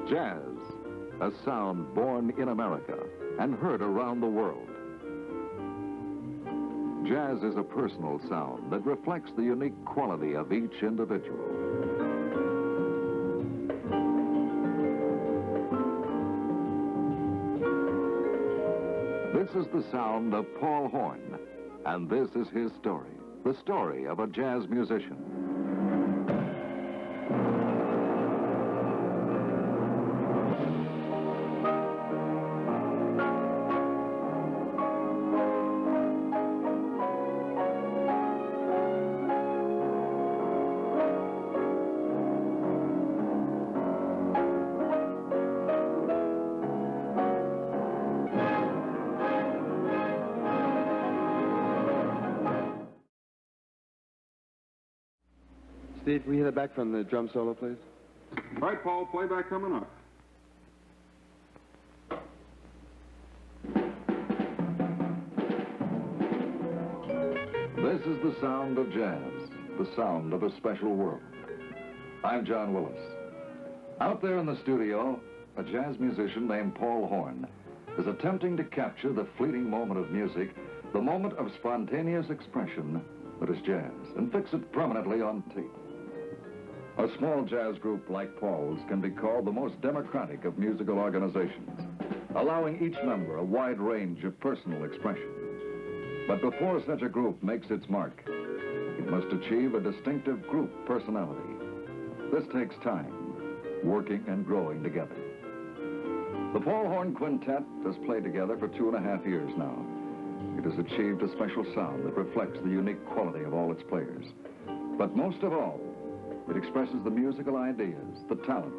Jazz, a sound born in America and heard around the world. Jazz is a personal sound that reflects the unique quality of each individual. This is the sound of Paul Horn, and this is his story, the story of a jazz musician. Steve, can we hear that back from the drum solo, please? All right, Paul, playback coming up. This is the sound of jazz, the sound of a special world. I'm John Willis. Out there in the studio, a jazz musician named Paul Horn is attempting to capture the fleeting moment of music, the moment of spontaneous expression that is jazz, and fix it permanently on tape. A small jazz group like Paul's can be called the most democratic of musical organizations, allowing each member a wide range of personal expression. But before such a group makes its mark, it must achieve a distinctive group personality. This takes time, working and growing together. The Paul Horn Quintet has played together for 2.5 years now. It has achieved a special sound that reflects the unique quality of all its players. But most of all, it expresses the musical ideas, the talent,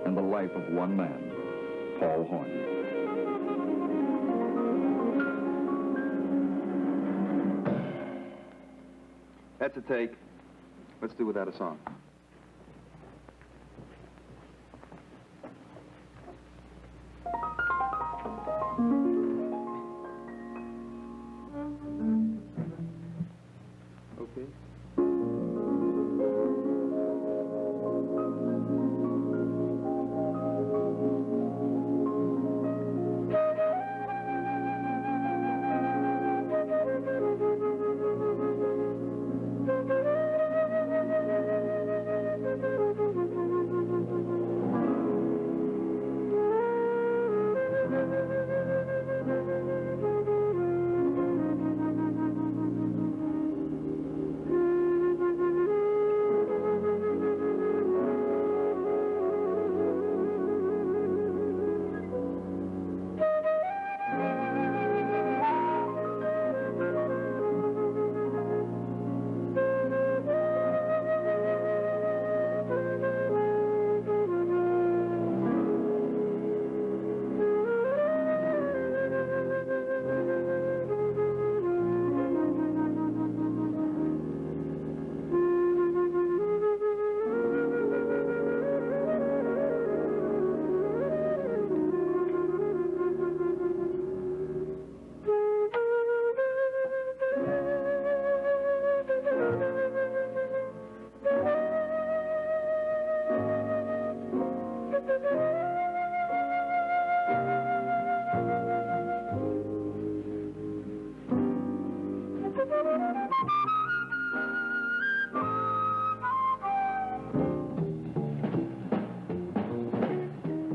and the life of one man, Paul Horn. That's a take. Let's do without a song. Okay.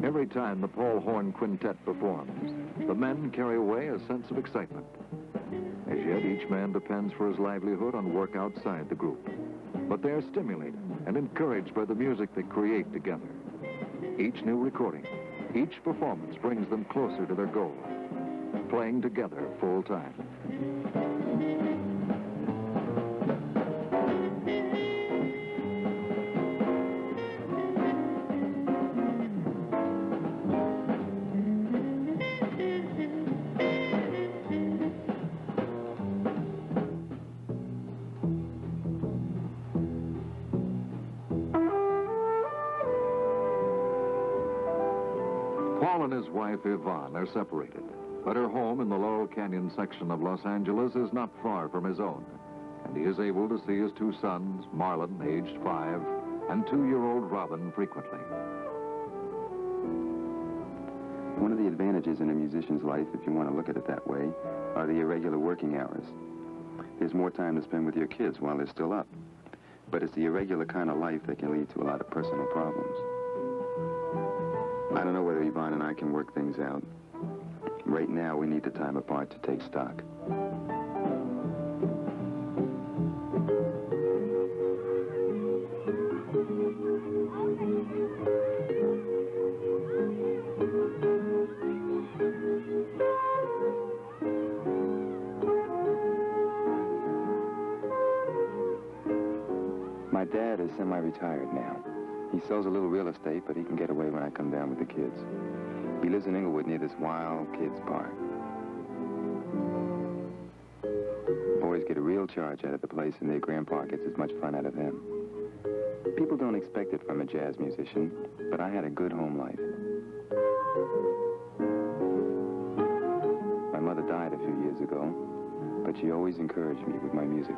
Every time the Paul Horn Quintet performs, the men carry away a sense of excitement. As yet, each man depends for his livelihood on work outside the group. But they're stimulated and encouraged by the music they create together. Each new recording, each performance brings them closer to their goal, playing together full time. Paul and his wife, Yvonne, are separated. But her home in the Laurel Canyon section of Los Angeles is not far from his own, and he is able to see his two sons, Marlon, aged 5, and 2-year-old Robin, frequently. One of the advantages in a musician's life, if you want to look at it that way, are the irregular working hours. There's more time to spend with your kids while they're still up. But it's the irregular kind of life that can lead to a lot of personal problems. I don't know whether Yvonne and I can work things out. Right now, we need the time apart to take stock. My dad is semi-retired now. He sells a little real estate, but he can get away when I come down with the kids. He lives in Inglewood near this wild kids park. Boys get a real charge out of the place, and their grandpa gets as much fun out of them. People don't expect it from a jazz musician, but I had a good home life. My mother died a few years ago, but she always encouraged me with my music.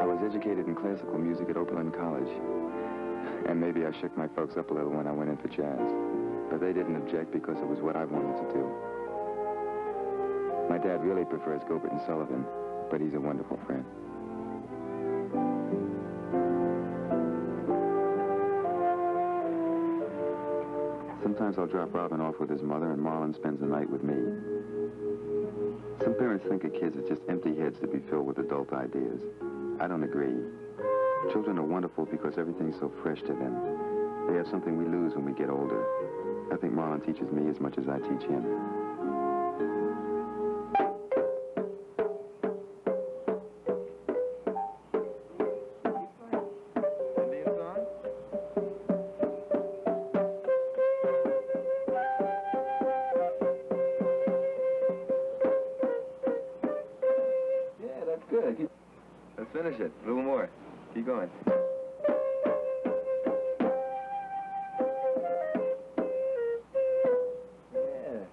I was educated in classical music at Oberlin College, and maybe I shook my folks up a little when I went in for jazz, but they didn't object because it was what I wanted to do. My dad really prefers Gilbert and Sullivan, but he's a wonderful friend. Sometimes I'll drop Robin off with his mother, and Marlon spends the night with me. Some parents think of kids as just empty heads to be filled with adult ideas. I don't agree. Children are wonderful because everything's so fresh to them. They have something we lose when we get older. I think Marlon teaches me as much as I teach him. Yeah, that's good. Let's finish it. A little more. Keep going. Yeah,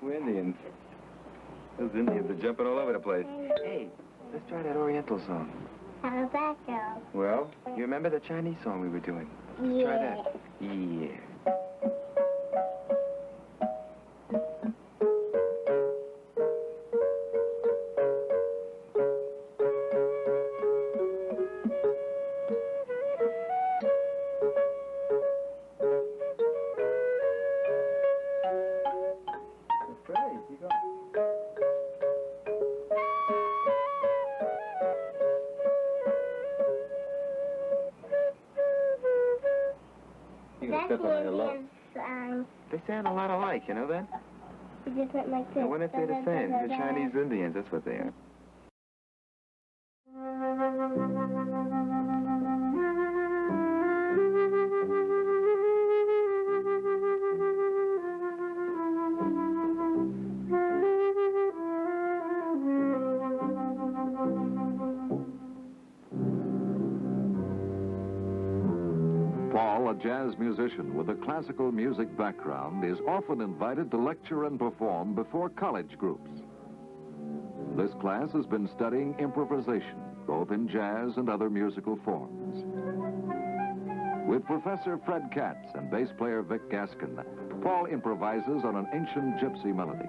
we're Indians. Those Indians are jumping all over the place. Hey, let's try that Oriental song. How's that go? Well, you remember the Chinese song we were doing? Let's try that. Yeah. That's the Indian song. They sound a lot alike, you know that? It just went like this. I wonder if they're the same. The Chinese Indians, that's what they are. Paul, a jazz musician with a classical music background, is often invited to lecture and perform before college groups. This class has been studying improvisation, both in jazz and other musical forms. With Professor Fred Katz and bass player Vic Gaskin, Paul improvises on an ancient gypsy melody.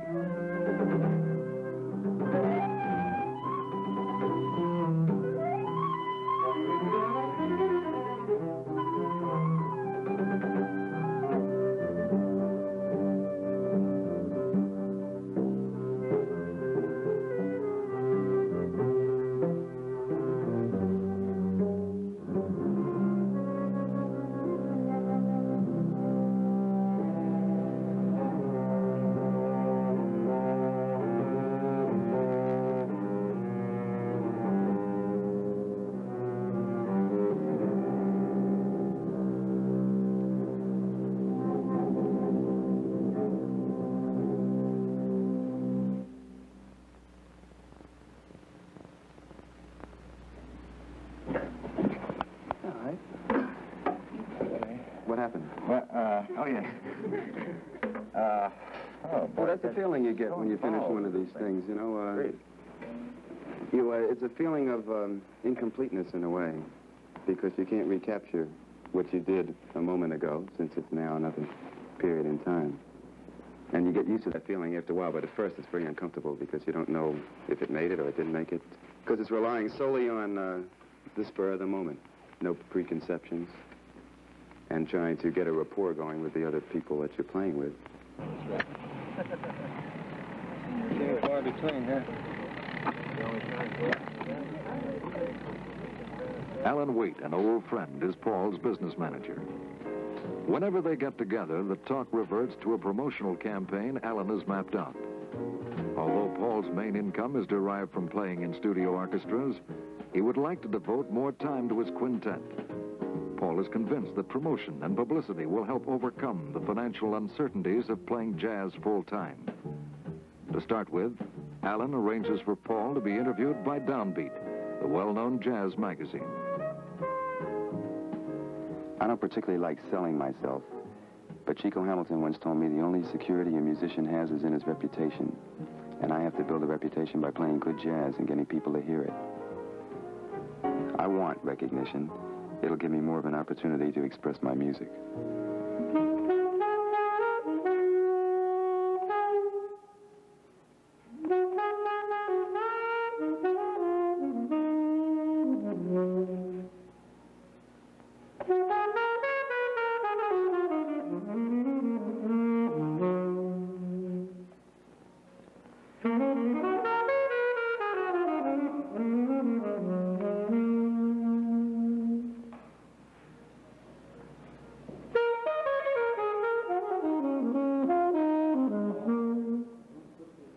What happened? Well, oh, yeah. Well, that's the feeling you get when you finish one of these things, you know. It's a feeling of incompleteness in a way, because you can't recapture what you did a moment ago, since it's now another period in time. And you get used to that feeling after a while, but at first it's very uncomfortable because you don't know if it made it or it didn't make it, because it's relying solely on the spur of the moment, no preconceptions, and trying to get a rapport going with the other people that you're playing with. Few far between, huh? Alan Waite, an old friend, is Paul's business manager. Whenever they get together, the talk reverts to a promotional campaign Alan has mapped out. Although Paul's main income is derived from playing in studio orchestras, he would like to devote more time to his quintet. Paul is convinced that promotion and publicity will help overcome the financial uncertainties of playing jazz full-time. To start with, Alan arranges for Paul to be interviewed by Downbeat, the well-known jazz magazine. I don't particularly like selling myself, but Chico Hamilton once told me the only security a musician has is in his reputation. And I have to build a reputation by playing good jazz and getting people to hear it. I want recognition. It'll give me more of an opportunity to express my music.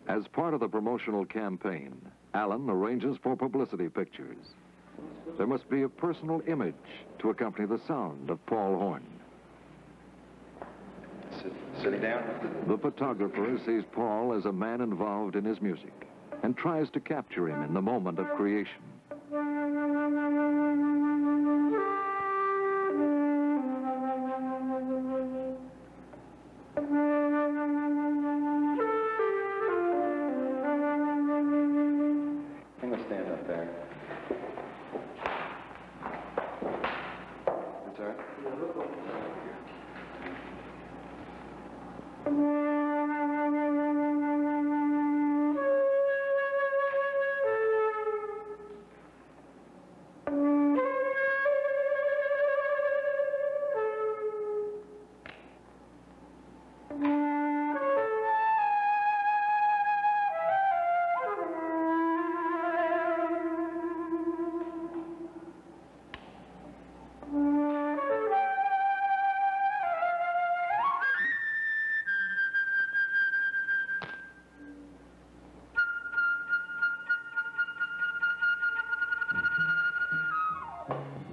As part of the promotional campaign, Alan arranges for publicity pictures. There must be a personal image to accompany the sound of Paul Horn. Sitting down? The photographer sees Paul as a man involved in his music and tries to capture him in the moment of creation. I'm going to stand up there. That's all right.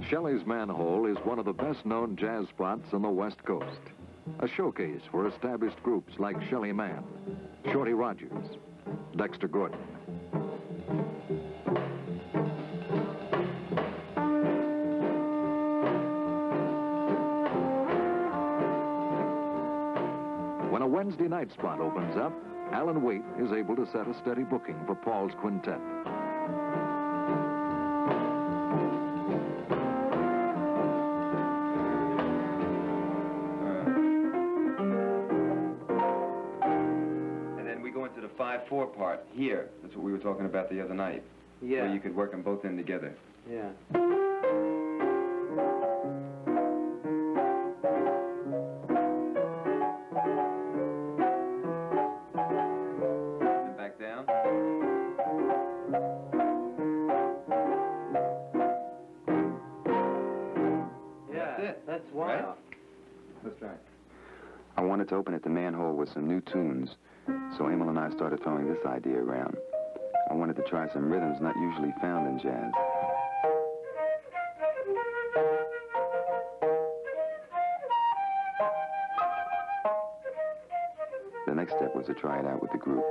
Shelley's Manhole is one of the best-known jazz spots on the West Coast. A showcase for established groups like Shelley Mann, Shorty Rogers, Dexter Gordon. When a Wednesday night spot opens up, Alan Waite is able to set a steady booking for Paul's quintet. To the 5/4 part here. That's what we were talking about the other night. Yeah. Where you could work them both in together. Yeah. And back down. Yeah. That's it. That's wow. Right? Let's try. I wanted to open at the Manhole with some new tunes. So Emil and I started throwing this idea around. I wanted to try some rhythms not usually found in jazz. The next step was to try it out with the group.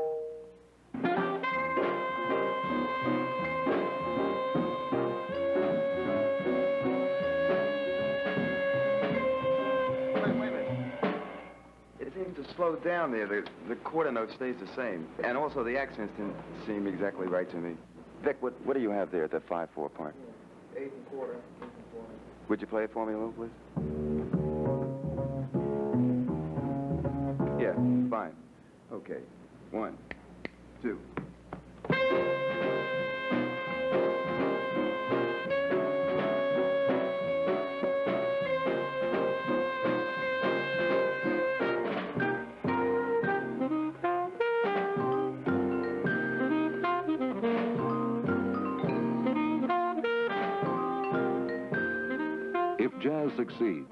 slowed down there. The quarter note stays the same. And also the accents didn't seem exactly right to me. Vic, what do you have there at the 5/4 part? 8 1/4. Would you play it for me a little, please? Yeah, fine. Okay. 1, 2. If jazz succeeds,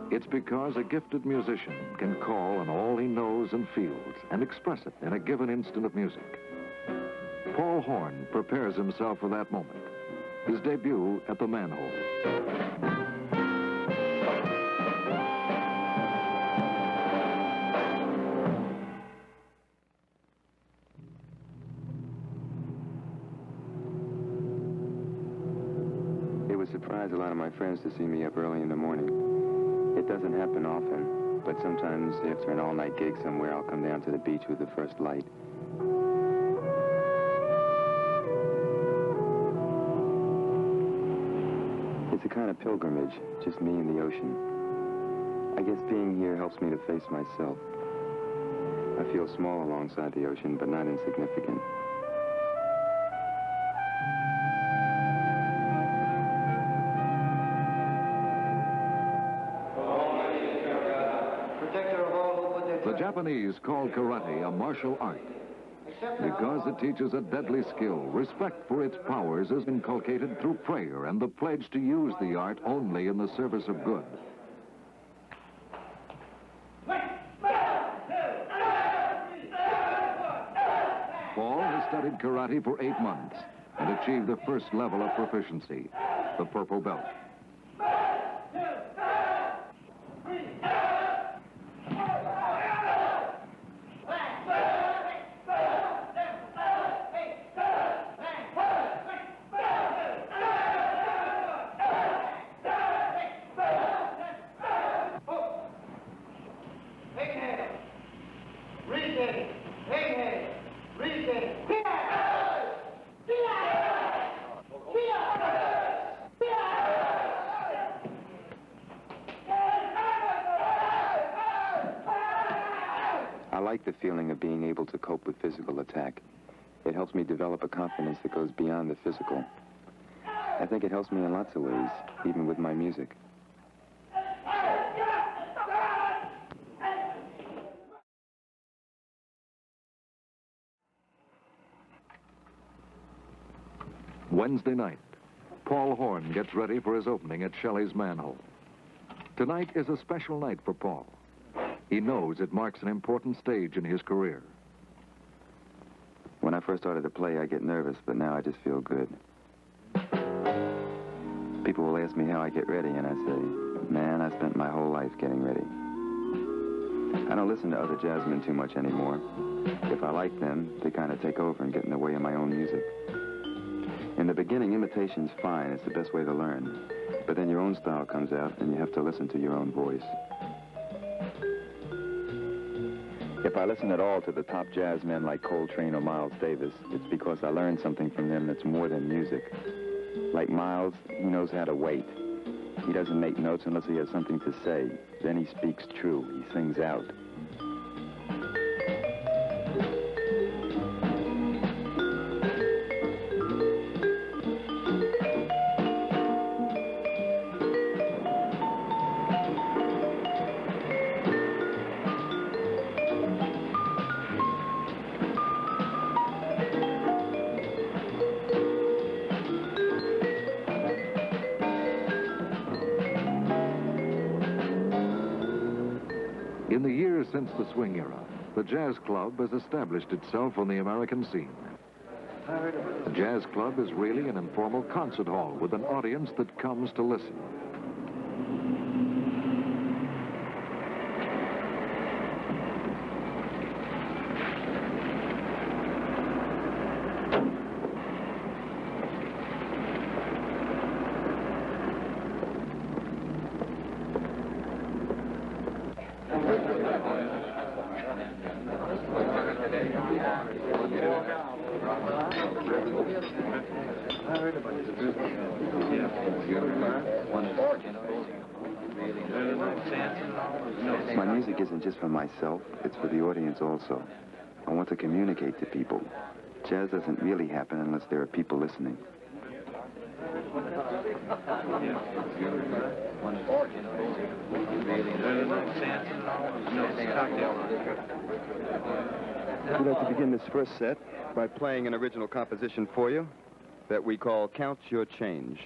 it's because a gifted musician can call on all he knows and feels and express it in a given instant of music. Paul Horn prepares himself for that moment, his debut at the Manhole. It would surprise a lot of my friends to see me up early in the morning. It doesn't happen often, but sometimes after an all-night gig somewhere, I'll come down to the beach with the first light. It's a kind of pilgrimage, just me and the ocean. I guess being here helps me to face myself. I feel small alongside the ocean, but not insignificant. The Japanese call karate a martial art because it teaches a deadly skill. Respect for its powers is inculcated through prayer and the pledge to use the art only in the service of good. Paul has studied karate for 8 months and achieved the first level of proficiency, the purple belt. I like the feeling of being able to cope with physical attack. It helps me develop a confidence that goes beyond the physical. I think it helps me in lots of ways, even with my music. Wednesday night, Paul Horn gets ready for his opening at Shelley's Manhole. Tonight is a special night for Paul. He knows it marks an important stage in his career. When I first started to play, I get nervous, but now I just feel good. People will ask me how I get ready, and I say, man, I spent my whole life getting ready. I don't listen to other jazzmen too much anymore. If I like them, they kind of take over and get in the way of my own music. In the beginning, imitation's fine. It's the best way to learn. But then your own style comes out, and you have to listen to your own voice. If I listen at all to the top jazz men like Coltrane or Miles Davis, it's because I learned something from them that's more than music. Like Miles, he knows how to wait. He doesn't make notes unless he has something to say. Then he speaks true. He sings out. In the years since the swing era, the jazz club has established itself on the American scene. The jazz club is really an informal concert hall with an audience that comes to listen. My music isn't just for myself, it's for the audience also. I want to communicate to people. Jazz doesn't really happen unless there are people listening. We'd like to begin this first set by playing an original composition for you that we call Count Your Change.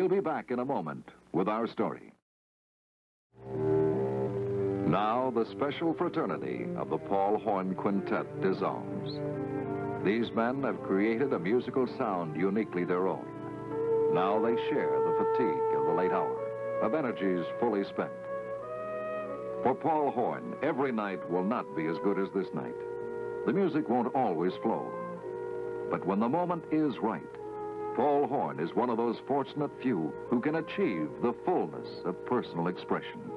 We'll be back in a moment with our story. Now, the special fraternity of the Paul Horn Quintet dissolves. These men have created a musical sound uniquely their own. Now they share the fatigue of the late hour, of energies fully spent. For Paul Horn, every night will not be as good as this night. The music won't always flow. But when the moment is right, Paul Horn is one of those fortunate few who can achieve the fullness of personal expression.